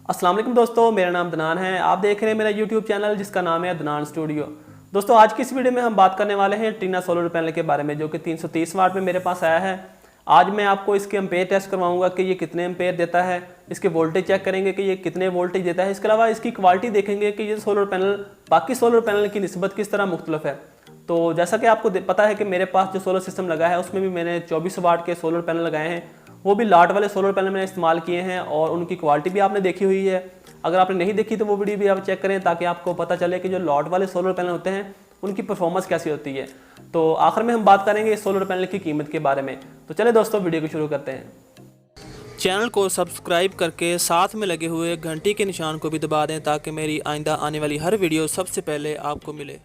अस्सलाम वालेकुम दोस्तों, मेरा नाम अदनान है। आप देख रहे हैं मेरा यूट्यूब चैनल जिसका नाम है अदनान स्टूडियो। दोस्तों आज की इस वीडियो में हम बात करने वाले हैं ट्रीना सोलर पैनल के बारे में, जो कि 330 वाट में मेरे पास आया है। आज मैं आपको इसके एम्पेयर टेस्ट करवाऊंगा कि ये कितने एम्पेयर देता है, इसके वोल्टेज चेक करेंगे कि ये कितने वोल्टेज देता है। इसके अलावा इसकी क्वालिटी देखेंगे कि ये सोलर पैनल बाकी सोलर पैनल की निस्बत किस तरह मुख्तलिफ है। तो जैसा कि आपको पता है कि मेरे पास जो सोलर सिस्टम लगा है उसमें भी मैंने 24 वाट के सोलर पैनल लगाए हैं, वो भी लाट वाले सोलर पैनल मैंने इस्तेमाल किए हैं और उनकी क्वालिटी भी आपने देखी हुई है। अगर आपने नहीं देखी तो वो वीडियो भी आप चेक करें ताकि आपको पता चले कि जो लॉट वाले सोलर पैनल होते हैं उनकी परफॉर्मेंस कैसी होती है। तो आखिर में हम बात करेंगे इस सोलर पैनल की कीमत के बारे में। तो चले दोस्तों वीडियो को शुरू करते हैं। चैनल को सब्सक्राइब करके साथ में लगे हुए घंटी के निशान को भी दबा दें ताकि मेरी आइंदा आने वाली हर वीडियो सबसे पहले आपको मिले।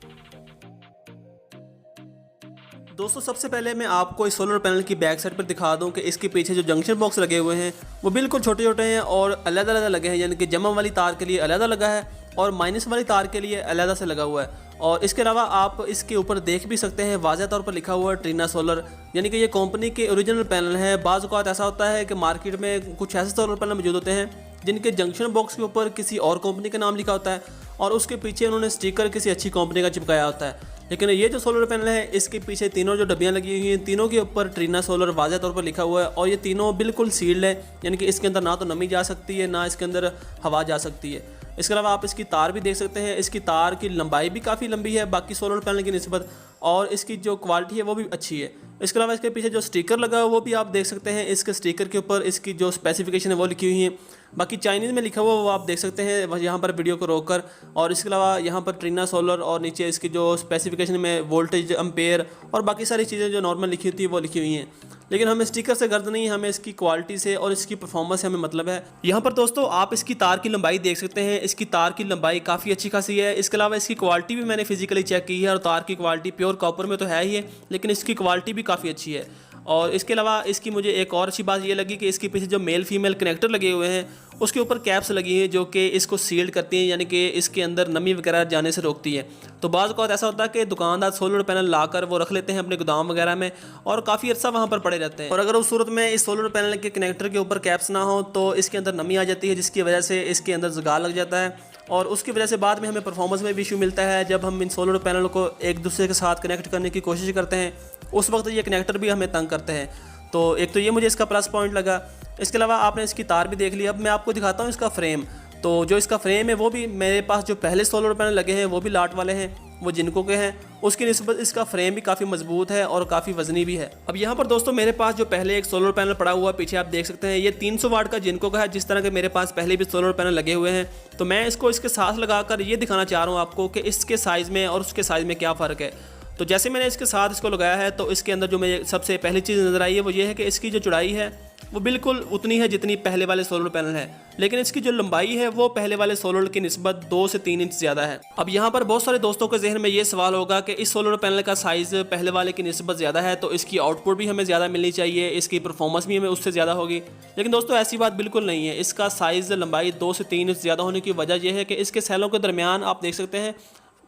दोस्तों सबसे पहले मैं आपको इस सोलर पैनल की बैक साइड पर दिखा दूं कि इसके पीछे जो जंक्शन बॉक्स लगे हुए हैं वो बिल्कुल छोटे छोटे हैं और अलग अलग लगे हैं, यानी कि जमा वाली तार के लिए अलग लगा है और माइनस वाली तार के लिए अलग से लगा हुआ है। और इसके अलावा आप इसके ऊपर देख भी सकते हैं वाज़ह तौर पर लिखा हुआ है ट्रीना सोलर, यानी कि ये कंपनी के ओरिजिनल पैनल है। बाज़ औक़ात ऐसा होता है कि मार्केट में कुछ ऐसे सोलर पैनल मौजूद होते हैं जिनके जंक्शन बॉक्स के ऊपर किसी और कंपनी का नाम लिखा होता है और उसके पीछे उन्होंने स्टिकर किसी अच्छी कंपनी का चिपकाया होता है। लेकिन ये जो सोलर पैनल है इसके पीछे तीनों जो डब्बियाँ लगी हुई हैं, तीनों के ऊपर ट्रीना सोलर वाज़ह तौर पर लिखा हुआ है और ये तीनों बिल्कुल सील्ड है, यानी कि इसके अंदर ना तो नमी जा सकती है ना इसके अंदर हवा जा सकती है। इसके अलावा आप इसकी तार भी देख सकते हैं, इसकी तार की लंबाई भी काफ़ी लंबी है बाकी सोलर पैनल की निस्बत, और इसकी जो क्वालिटी है वो भी अच्छी है। इसके अलावा इसके पीछे जो स्टिकर लगा है वो भी आप देख सकते हैं, इसके स्टिकर के ऊपर इसकी जो स्पेसिफिकेशन है वो लिखी हुई है। बाकी चाइनीज़ में लिखा हुआ वो आप देख सकते हैं यहाँ पर वीडियो को रोककर। और इसके अलावा यहाँ पर ट्रीना सोलर और नीचे इसकी जो स्पेसिफिकेशन में वोल्टेज, एम्पेयर और बाकी सारी चीज़ें जो नॉर्मल लिखी होती है वो लिखी हुई हैं। लेकिन हमें स्टिकर से गर्द नहीं, हमें इसकी क्वालिटी से और इसकी परफॉर्मेंस से हमें मतलब है। यहाँ पर दोस्तों आप इसकी तार की लंबाई देख सकते हैं, इसकी तार की लंबाई काफ़ी अच्छी खासी है। इसके अलावा इसकी क्वालिटी भी मैंने फिजिकली चेक की है और तार की क्वालिटी प्योर कॉपर में तो है ही है, लेकिन इसकी क्वालिटी भी काफ़ी अच्छी है। और इसके अलावा इसकी मुझे एक और अच्छी बात ये लगी कि इसके पीछे जो मेल फीमेल कनेक्टर लगे हुए हैं उसके ऊपर कैप्स लगी हैं जो कि इसको सील्ड करती हैं, यानी कि इसके अंदर नमी वगैरह जाने से रोकती है। तो बाज़ औक़ात ऐसा होता है कि दुकानदार सोलर पैनल लाकर वो रख लेते हैं अपने गोदाम वगैरह में और काफ़ी अर्सा वहाँ पर पड़े रहते हैं, और अगर उस सूरत में इस सोलर पैनल के कनेक्टर के ऊपर कैप्स ना हो तो इसके अंदर नमी आ जाती है, जिसकी वजह से इसके अंदर जुगाड़ लग जाता है और उसकी वजह से बाद में हमें परफॉर्मेंस में भी इशू मिलता है। जब हम इन सोलर पैनल को एक दूसरे के साथ कनेक्ट करने की कोशिश करते हैं उस वक्त ये कनेक्टर भी हमें तंग करते हैं। तो एक तो ये मुझे इसका प्लस पॉइंट लगा। इसके अलावा आपने इसकी तार भी देख ली। अब मैं आपको दिखाता हूँ इसका फ्रेम। तो जो इसका फ्रेम है वो भी मेरे पास जो पहले सोलर पैनल लगे हैं वो भी लाट वाले हैं, वो जिनको के हैं, उसकी निस्बत इसका फ्रेम भी काफ़ी मजबूत है और काफ़ी वजनी भी है। अब यहाँ पर दोस्तों मेरे पास जो पहले एक सोलर पैनल पड़ा हुआ पीछे आप देख सकते हैं, ये 300 वाट का जिनको का है, जिस तरह के मेरे पास पहले भी सोलर पैनल लगे हुए हैं। तो मैं इसको इसके साथ लगाकर ये दिखाना चाह रहा हूँ आपको कि इसके साइज़ में और उसके साइज़ में क्या फ़र्क है। तो जैसे मैंने इसके साथ इसको लगाया है तो इसके अंदर जो मुझे सबसे पहली चीज़ नज़र आई है वो ये है कि इसकी जो चौड़ाई है वो बिल्कुल उतनी है जितनी पहले वाले सोलर पैनल है, लेकिन इसकी जो लंबाई है वो पहले वाले सोलर की निस्बत 2 से 3 इंच ज़्यादा है। अब यहाँ पर बहुत सारे दोस्तों के जहन में ये सवाल होगा कि इस सोलर पैनल का साइज़ पहले वाले की निस्बत ज़्यादा है तो इसकी आउटपुट भी हमें ज़्यादा मिलनी चाहिए, इसकी परफॉर्मेंस भी हमें उससे ज़्यादा होगी। लेकिन दोस्तों ऐसी बात बिल्कुल नहीं है। इसका साइज़ लंबाई 2 से 3 इंच ज़्यादा होने की वजह यह है कि इसके सेलों के दरमियान आप देख सकते हैं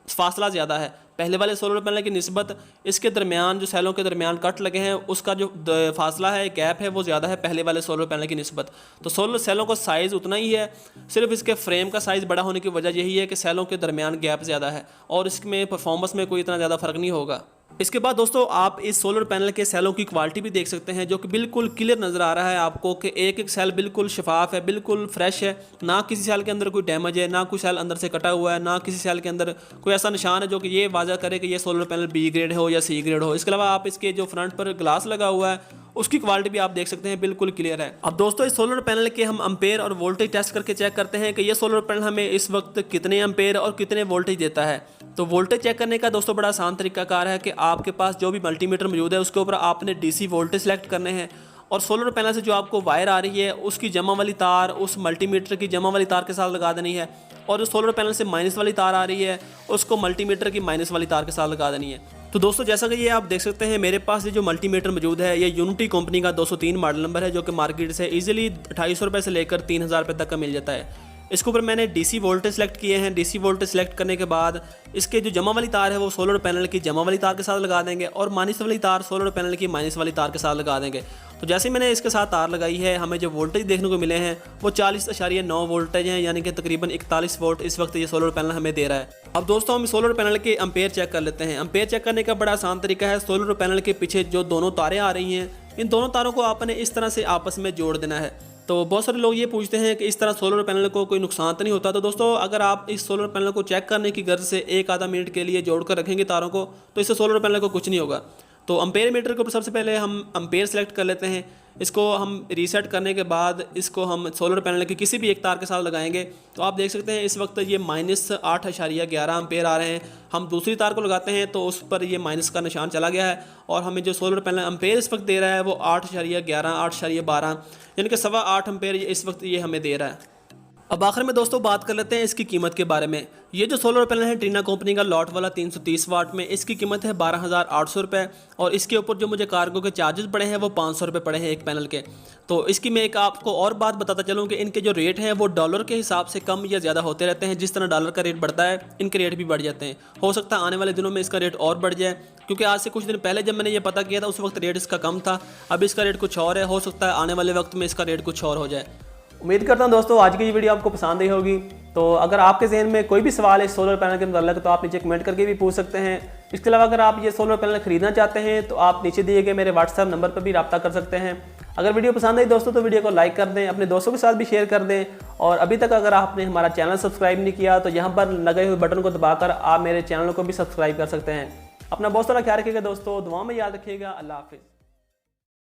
फासला ज़्यादा है। पहले वाले सोलर पैनल की निस्बत इसके दरमियान जो सेलों के दरमियान कट लगे हैं उसका जो फासला है, गैप है, वो ज़्यादा है पहले वाले सोलर पैनल की निस्बत। तो सोलर सेलों का साइज़ उतना ही है, सिर्फ इसके फ्रेम का साइज़ बड़ा होने की वजह यही है कि सेलों के दरमियान गैप ज़्यादा है और इसमें परफॉर्मेंस में कोई इतना ज़्यादा फ़र्क नहीं होगा। इसके बाद दोस्तों आप इस सोलर पैनल के सेलों की क्वालिटी भी देख सकते हैं जो कि बिल्कुल क्लियर नज़र आ रहा है आपको कि एक एक सेल बिल्कुल शफाफ है, बिल्कुल फ्रेश है, ना किसी सेल के अंदर कोई डैमेज है, ना कोई सेल अंदर से कटा हुआ है, ना किसी सेल के अंदर कोई ऐसा निशान है जो कि ये वाज़ा करे कि ये सोलर पैनल बी ग्रेड हो या सी ग्रेड हो। इसके अलावा आप इसके जो फ्रंट पर ग्लास लगा हुआ है उसकी क्वालिटी भी आप देख सकते हैं बिल्कुल क्लियर है। अब दोस्तों इस सोलर पैनल के हम एम्पेयर और वोल्टेज टेस्ट करके चेक करते हैं कि ये सोलर पैनल हमें इस वक्त कितने एम्पेयर और कितने वोल्टेज देता है। तो वोल्टेज चेक करने का दोस्तों बड़ा आसान तरीकाकार है कि आपके पास जो भी मल्टीमीटर मौजूद है उसके ऊपर आपने डीसी वोल्टेज सेलेक्ट करने हैं और सोलर पैनल से जो आपको वायर आ रही है उसकी जमा वाली तार उस मल्टीमीटर की जमा वाली तार के साथ लगा देनी है और जो सोलर पैनल से माइनस वाली तार आ रही है उसको मल्टीमीटर की माइनस वाली तार के साथ लगा देनी है। तो दोस्तों जैसा कि ये आप देख सकते हैं मेरे पास ये जो मल्टीमीटर मौजूद है ये यूनिटी कंपनी का 203 मॉडल नंबर है जो कि मार्केट से ईजिली 2800 रुपये से लेकर 3000 रुपये तक का मिल जाता है। इसके ऊपर मैंने डीसी वोल्टेज सेलेक्ट किए हैं। डीसी वोल्टेज सेलेक्ट करने के बाद इसके जो जमा वाली तार है वो सोलर पैनल की जमा वाली तार के साथ लगा देंगे और माइनस वाली तार सोलर पैनल की माइनस वाली तार के साथ लगा देंगे। तो जैसे मैंने इसके साथ तार लगाई है, हमें जो वोल्टेज देखने को मिले हैं वो 40.9 वोल्टेज हैं, यानी कि तकरीबन 41 वोल्ट इस वक्त ये सोलर पैनल हमें दे रहा है। अब दोस्तों हम सोलर पैनल के एम्पेयर चेक कर लेते हैं। एम्पेयर चेक करने का बड़ा आसान तरीका है। सोलर पैनल के पीछे जो दोनों तारें आ रही हैं, इन दोनों तारों को आपने इस तरह से आपस में जोड़ देना है। तो बहुत सारे लोग ये पूछते हैं कि इस तरह सोलर पैनल को कोई नुकसान तो नहीं होता। तो दोस्तों अगर आप इस सोलर पैनल को चेक करने की गर्ज से एक आधा मिनट के लिए जोड़ कर रखेंगे तारों को, तो इससे सोलर पैनल को कुछ नहीं होगा। तो एम्पेयर मीटर के ऊपर सबसे पहले हम एम्पेयर सेलेक्ट कर लेते हैं। इसको हम रीसेट करने के बाद इसको हम सोलर पैनल के किसी भी एक तार के साथ लगाएंगे। तो आप देख सकते हैं इस वक्त ये -8.11 एम्पेयर आ रहे हैं। हम दूसरी तार को लगाते हैं तो उस पर ये माइनस का निशान चला गया है और हमें जो सोलर पैनल एम्पेयर इस वक्त दे रहा है वो 8.11 8.12 यानी कि 8.25 एम्पेयर इस वक्त ये हमें दे रहा है। अब आखिर में दोस्तों बात कर लेते हैं इसकी कीमत के बारे में। ये जो सोलर पैनल है ट्रीना कंपनी का लॉट वाला 330 वाट में, इसकी कीमत है 12,800 रुपये और इसके ऊपर जो मुझे कार्गो के चार्जेस पड़े हैं वो 500 रुपये पड़े हैं एक पैनल के। तो इसकी मैं एक आपको और बात बताता चलूँ कि इनके जो रेट हैं वो डॉलर के हिसाब से कम या ज़्यादा होते रहते हैं। जिस तरह डॉलर का रेट बढ़ता है इनके रेट भी बढ़ जाते हैं। हो सकता है आने वाले दिनों में इसका रेट और बढ़ जाए, क्योंकि आज से कुछ दिन पहले जब मैंने ये पता किया था उस वक्त रेट इसका कम था, अब इसका रेट कुछ और है। हो सकता है आने वाले वक्त में इसका रेट कुछ और हो जाए। उम्मीद करता हूं दोस्तों आज की ये वीडियो आपको पसंद आई होगी। तो अगर आपके जहन में कोई भी सवाल है सोलर पैनल के मुताल्लिक़ तो आप नीचे कमेंट करके भी पूछ सकते हैं। इसके अलावा अगर आप ये सोलर पैनल खरीदना चाहते हैं तो आप नीचे दिए गए मेरे व्हाट्सएप नंबर पर भी रब्ता कर सकते हैं। अगर वीडियो पसंद आई दोस्तों तो वीडियो को लाइक कर दें, अपने दोस्तों के साथ भी शेयर कर दें और अभी तक अगर आपने हमारा चैनल सब्सक्राइब नहीं किया तो यहाँ पर लगे हुए बटन को दबाकर आप मेरे चैनल को भी सब्सक्राइब कर सकते हैं। अपना बहुत सारा ख्याल रखिएगा दोस्तों, दुआ में याद रखिएगा। अल्लाह हाफिज़।